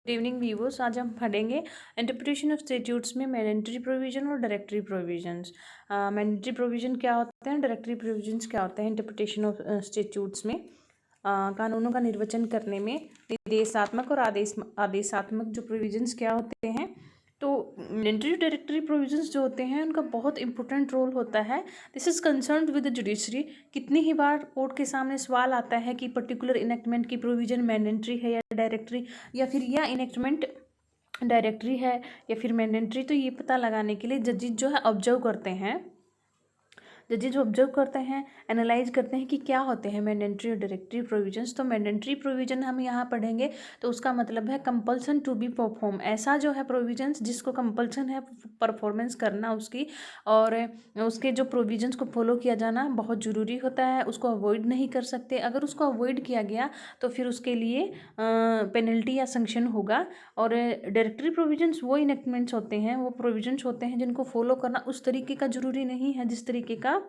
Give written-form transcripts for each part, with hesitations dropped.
Evening viewers. आज हम पढ़ेंगे इंटरप्रिटेशन ऑफ स्टैट्यूट्स में मैंडेटरी प्रोविजन और डायरेक्टरी प्रोविजंस। मैंडेटरी प्रोविजन क्या होते हैं, डायरेक्टरी प्रोविजंस क्या होते हैं इंटरप्रिटेशन ऑफ स्टैट्यूट्स में। कानूनों का निर्वचन करने में निर्देशात्मक और आदेशात्मक जो प्रोविजंस क्या होते हैं। तो मैंडेटरी डायरेक्टरी प्रोविजंस जो होते हैं उनका बहुत इंपॉर्टेंट रोल होता है। This is concerned with the judiciary. कितनी ही बार कोर्ट के सामने सवाल आता है कि पर्टिकुलर इनेक्टमेंट की प्रोविजन मैंडेटरी है या डायरेक्टरी, या फिर यह इनेक्टमेंट डायरेक्टरी है या फिर मैंडेटरी। तो ये पता लगाने के लिए जजेज जो है ऑब्जर्व करते हैं। जजेज ऑब्जर्व करते हैं, एनालाइज करते हैं कि क्या होते हैं मैंडेटरी और डायरेक्टरी प्रोविजंस। तो मैंडेटरी प्रोविजन हम यहाँ पढ़ेंगे तो उसका मतलब है कंपल्सन टू बी परफॉर्म। ऐसा जो है प्रोविजंस जिसको कंपल्सन है परफॉर्मेंस करना उसकी, और उसके जो प्रोविजंस को फॉलो किया जाना बहुत ज़रूरी होता है, उसको अवॉइड नहीं कर सकते। अगर उसको अवॉइड किया गया तो फिर उसके लिए पेनल्टी या संक्शन होगा। और डायरेक्टरी प्रोविजंस वो इनेक्टमेंट्स होते हैं, वो प्रोविजंस होते हैं जिनको फॉलो करना उस तरीके का जरूरी नहीं है जिस तरीके का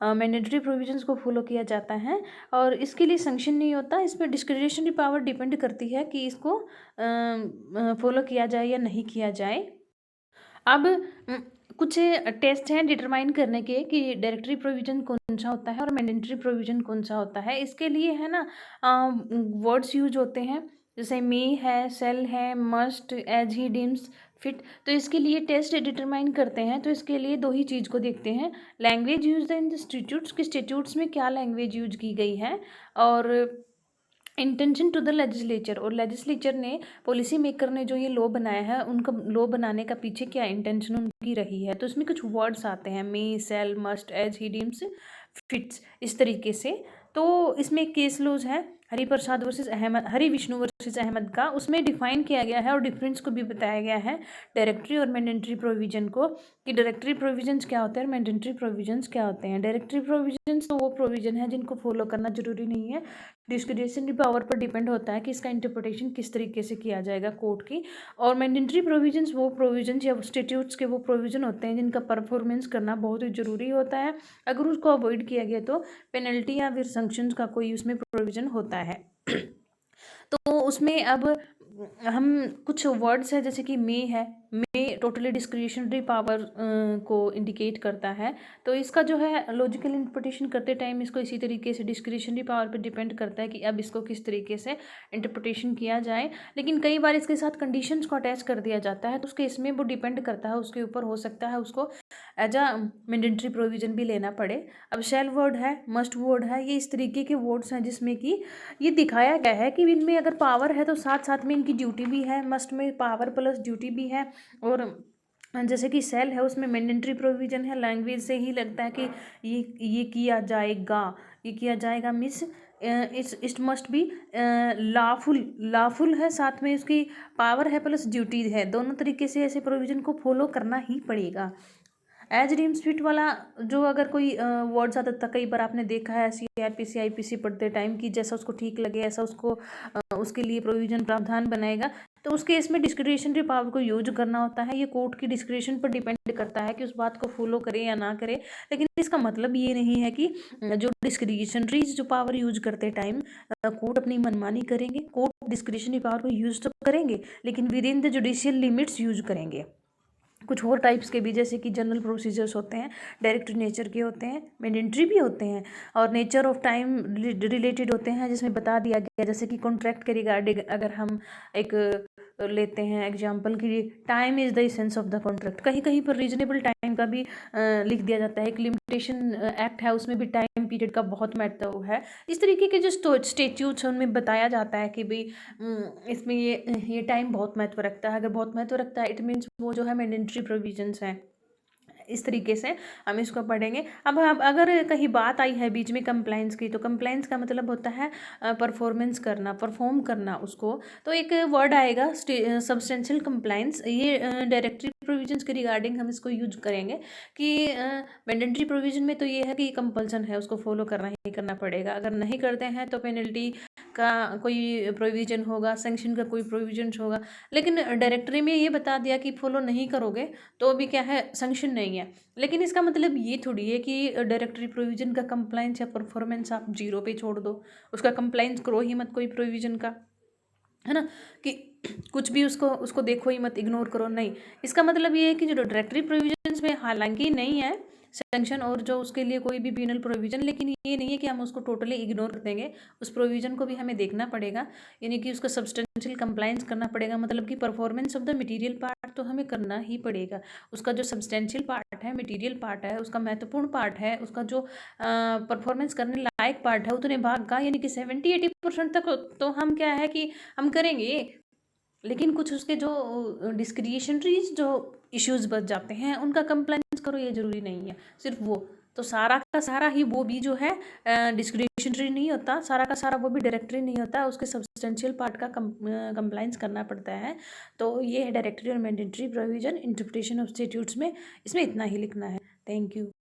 मैंडेटरी प्रोविजंस को फॉलो किया जाता है। और इसके लिए संक्शन नहीं होता, इस पर डिस्क्रिशनरी पावर डिपेंड करती है कि इसको फॉलो किया जाए या नहीं किया जाए। अब कुछ टेस्ट हैं डिटरमाइन करने के कि डायरेक्टरी प्रोविजन कौन सा होता है और मैंडेटरी प्रोविजन कौन सा होता है। इसके लिए है ना वर्ड्स यूज होते हैं, जैसे मे है, सेल है, must, as he deems fit. तो इसके लिए टेस्ट डिटरमाइन करते हैं, तो इसके लिए दो ही चीज़ को देखते हैं। Language use in the statutes, के स्टैट्यूट्स में क्या लैंग्वेज यूज की गई है, और इंटेंशन टू द लेजिस्लेचर, और लेजिस्लेचर ने, पॉलिसी मेकर ने जो ये लॉ बनाया है उनका लॉ बनाने का पीछे क्या इंटेंशन उनकी रही है। तो इसमें कुछ वर्ड्स आते हैं, may, shall, must, as he deems fits, इस तरीके से। तो इसमें एक केस लॉज है हरि प्रसाद वर्सेस अहमद, हरि विष्णु वर्सेस अहमद का। उसमें डिफाइन किया गया है और डिफरेंस को भी बताया गया है डायरेक्टरी और मैंडेटरी प्रोविजन को, कि डायरेक्टरी प्रोविजंस क्या होते हैं और मैंडेटरी प्रोविजंस क्या होते हैं। डायरेक्टरी प्रोविजंस तो वो प्रोविजन है जिनको फॉलो करना जरूरी नहीं है, डिस्क्रिशनरी पावर पर डिपेंड होता है कि इसका इंटरप्रिटेशन किस तरीके से किया जाएगा कोर्ट की। और मैंडेटरी प्रोविजंस वो प्रोविजंस या स्टैट्यूट्स के वो प्रोविजन होते हैं जिनका परफॉर्मेंस करना बहुत ही ज़रूरी होता है। अगर उसको अवॉइड किया गया तो पेनल्टी या फिर सैंक्शंस का कोई उसमें प्रोविजन होता है। तो उसमें अब हम कुछ वर्ड्स है, जैसे कि मे है, मे टोटली डिस्क्रिशनरी पावर को इंडिकेट करता है। तो इसका जो है लॉजिकल इंटरप्रिटेशन करते टाइम इसको इसी तरीके से डिस्क्रिशनरी पावर पर डिपेंड करता है कि अब इसको किस तरीके से इंटरप्रिटेशन किया जाए। लेकिन कई बार इसके साथ कंडीशंस को अटैच कर दिया जाता है, तो उसके इसमें वो डिपेंड करता है, उसके ऊपर हो सकता है उसको एज अ मैंडेटरी प्रोविजन भी लेना पड़े। अब शेल वर्ड है, मस्ट वर्ड है, ये इस तरीके के वर्ड्स हैं जिसमें कि ये दिखाया गया है कि इनमें अगर पावर है तो साथ साथ में इनकी ड्यूटी भी है। मस्ट में पावर प्लस ड्यूटी भी है। और जैसे कि सेल है उसमें मैंडेटरी प्रोविजन है, लैंग्वेज से ही लगता है कि ये किया जाएगा, ये किया जाएगा miss it must be lawful है, साथ में उसकी पावर है प्लस ड्यूटी है। दोनों तरीके से ऐसे प्रोविजन को फॉलो करना ही पड़ेगा। एज डीम्स फिट वाला जो अगर कोई वर्ड्स आता था, कई बार आपने देखा है CRPC IPC पढ़ते टाइम कि जैसा उसको ठीक लगे ऐसा उसको उसके लिए प्रोविजन प्रावधान बनाएगा। तो उसके इसमें डिस्क्रिशनरी पावर को यूज करना होता है। ये कोर्ट की डिस्क्रिशन पर डिपेंड करता है कि उस बात को फॉलो करे या ना करे। लेकिन इसका मतलब ये नहीं है कि जो डिस्क्रिशनरी जो पावर यूज करते टाइम कोर्ट अपनी मनमानी करेंगे। कोर्ट डिस्क्रिशनरी पावर को यूज तो करेंगे लेकिन with in the judicial limits use करेंगे। कुछ और टाइप्स के भी, जैसे कि जनरल प्रोसीजर्स होते हैं, डायरेक्ट नेचर के होते हैं, मैंडेटरी भी होते हैं, और नेचर ऑफ टाइम रिलेटेड होते हैं, जिसमें बता दिया गया, जैसे कि कॉन्ट्रैक्ट के रिगार्डिंग अगर हम एक लेते हैं एग्जांपल के लिए, time is the essence of the contract. कहीं कहीं पर रीजनेबल टाइम का भी लिख दिया जाता है। एक लिमिटेशन एक्ट है, उसमें भी टाइम पीरियड का बहुत महत्व है। इस तरीके के जो स्टेट्यूट्स हैं उनमें बताया जाता है कि भाई इसमें ये टाइम बहुत महत्व रखता है। अगर बहुत महत्व रखता है इट मीन्स वो जो है मैंडेटरी प्रोविजंस हैं। इस तरीके से हम इसको पढ़ेंगे। अब अगर कहीं बात आई है बीच में कंप्लाइंस की, तो कंप्लाइंस का मतलब होता है परफॉर्मेंस करना, परफॉर्म करना उसको। तो एक वर्ड आएगा सब्सटेंशियल कंप्लाइंस। ये डायरेक्टरी प्रोविजंस के रिगार्डिंग हम इसको यूज करेंगे कि मैंडेटरी प्रोविजन में तो ये है कि कंपल्सन है, उसको फॉलो करना ही करना पड़ेगा। अगर नहीं करते हैं तो पेनल्टी का कोई प्रोविजन होगा, सैंक्शन का कोई प्रोविजन होगा। लेकिन डायरेक्टरी में ये बता दिया कि फॉलो नहीं करोगे तो भी क्या है, सैंक्शन नहीं है। लेकिन इसका मतलब ये थोड़ी है कि डायरेक्टरी प्रोविजन का कंप्लाइंस या परफॉर्मेंस आप जीरो पे छोड़ दो, उसका कंप्लाइंस करो ही मत कोई प्रोविजन का। है ना, कि कुछ भी उसको उसको देखो ही मत, इग्नोर करो, नहीं। इसका मतलब ये है कि जो डायरेक्टरी प्रोविजंस में हालांकि नहीं है सैंक्शन और जो उसके लिए कोई भी पीनल प्रोविजन, लेकिन ये नहीं है कि हम उसको टोटली इग्नोर कर देंगे। उस प्रोविजन को भी हमें देखना पड़ेगा, यानी कि उसका सब्सटेंशियल कंप्लायंस करना पड़ेगा, मतलब कि performance of the material part तो हमें करना ही पड़ेगा। उसका जो सब्सटेंशियल पार्ट है, मटेरियल पार्ट है, उसका महत्वपूर्ण पार्ट है, उसका जो परफॉर्मेंस करने लायक पार्ट है, उतने भाग का, यानी कि 70-80% तक तो हम क्या है कि हम करेंगे। लेकिन कुछ उसके जो डिस्क्रिशनरीज जो इश्यूज बच जाते हैं उनका कंप्लाइंस करो, ये जरूरी नहीं है सिर्फ वो। तो सारा का सारा ही वो भी जो है डिस्क्रिशनरी नहीं होता, सारा का सारा वो भी डायरेक्टरी नहीं होता, उसके सब्सटेंशियल पार्ट का कंप्लाइंस करना पड़ता है। तो ये है डायरेक्टरी और mandatory provision interpretation of statutes में, इसमें इतना ही लिखना है। Thank you.